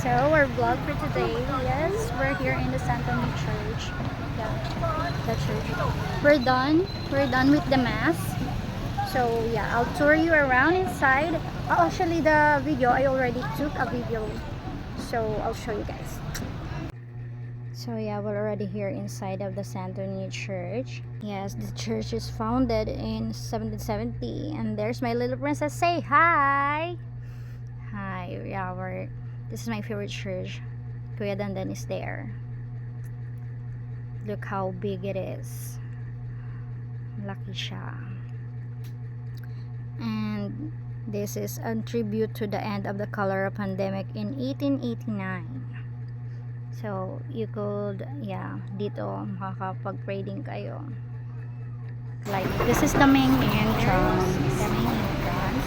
So our vlog for today is we're here in the Santa Maria Church. Yeah, the church. We're done with the mass. So yeah, I'll tour you around inside. Actually, the video I already took a video, so I'll show you guys. So yeah, we're already here inside of the Santa Maria Church. Yes, the church is founded in 1770, and there's my little princess. Say hi. Hi, yeah, this is my favorite church. Kuya Dandan is there. Look how big it is. Laki siya. And this is a tribute to the end of the cholera pandemic in 1889. So, you could, yeah, dito makakapag-pray din kayo. Like, this is the main entrance. The main entrance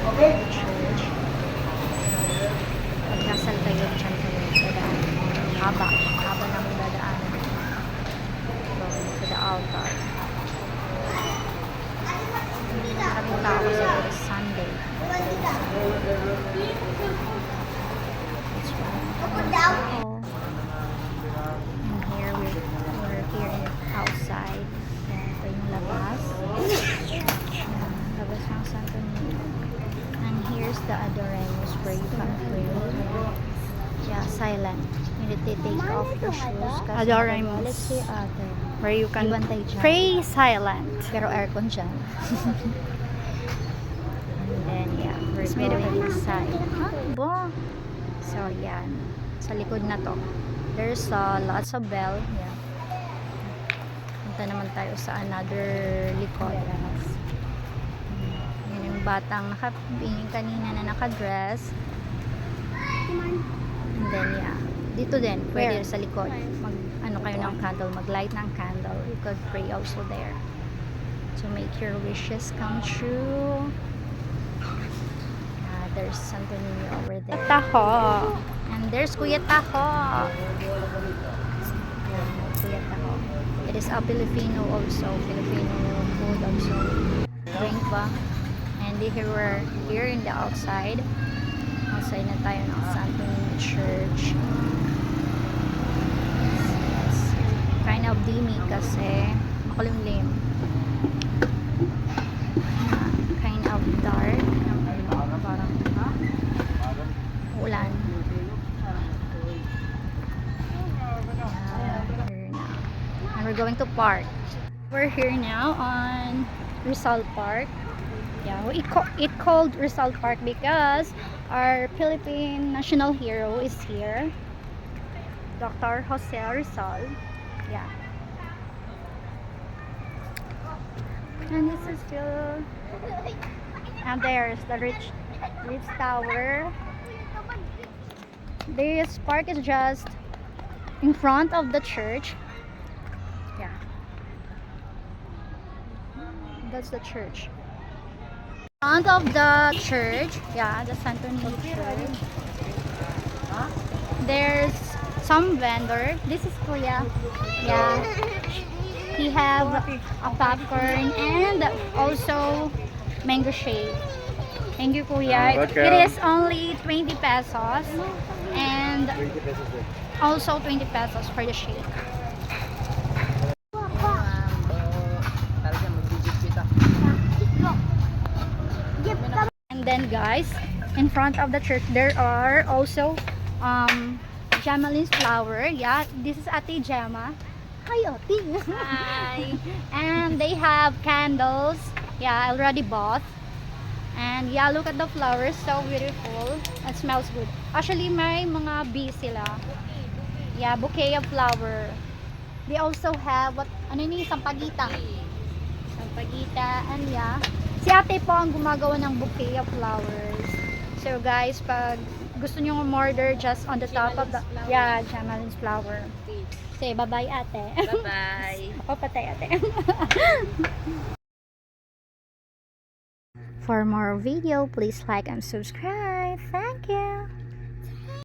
of the church. Pagkasal kayo, dyan kayo dadaan. Haba ng dadaan. Going to the altar. Maraming tao kasi it's Sunday. It's maraming tao. And here we're here outside. Yan, ito yung labas. Labas ng Santo Niño. And here's the Adoremus where you can pray. Yeah, silent. You need to take off your shoes. Adoremus. Si ate. Where you can pray silent. Pero aircon dyan. And then yeah, we're going inside. Bo. So yan. Sa likod na to. There's lots of bell. Yeah. Punta naman tayo sa another likod. Yan yung batang nakapingin kanina na nakadress. And then yeah, dito din pwede sa likod mag ano kayo ng candle, mag-light ng candle. You could pray also there to make your wishes come true. There's Santo Niño over there. Taho. And there's Kuya Taho. Kuya Taho. It is a Filipino also. Filipino food also. Drink ba? And we're here in the outside. Outside na tayo ng Santo Niño Church. It's kind of dimmy kasi makulimlim. Kind of dark. Parang ulan. And we're going to park. We're here now on Rizal Park. Yeah, it called Rizal Park because our Philippine national hero is here, Dr. Jose Rizal. Yeah. And this is still, and there's the Ritz Tower. This park is just in front of the church. Yeah, that's the church. Front of the church, yeah, the Santo Niño Church. There's some vendor. This is Kuya. Yeah, he have a popcorn and also mango shake. Thank you, Kuya. It is only 20 pesos and also 20 pesos for the shake. And then guys, in front of the church there are also Jamalin's flower. Yeah, this is Ate Jama. Hi, Ate. Hi. And they have candles. Yeah, I already bought. And yeah, look at the flowers, so beautiful. It smells good. Actually, may mga bees sila. Yeah, bouquet of flower. They also have what ano ni sampagita. Sampagita, and yeah. Si ate po ang gumagawa ng bouquet of flowers. So guys, pag gusto niyo umorder just on the top of the Jamalin's flower. Say bye-bye ate. Bye-bye. O patay ate. For more video, please like and subscribe. Thanks.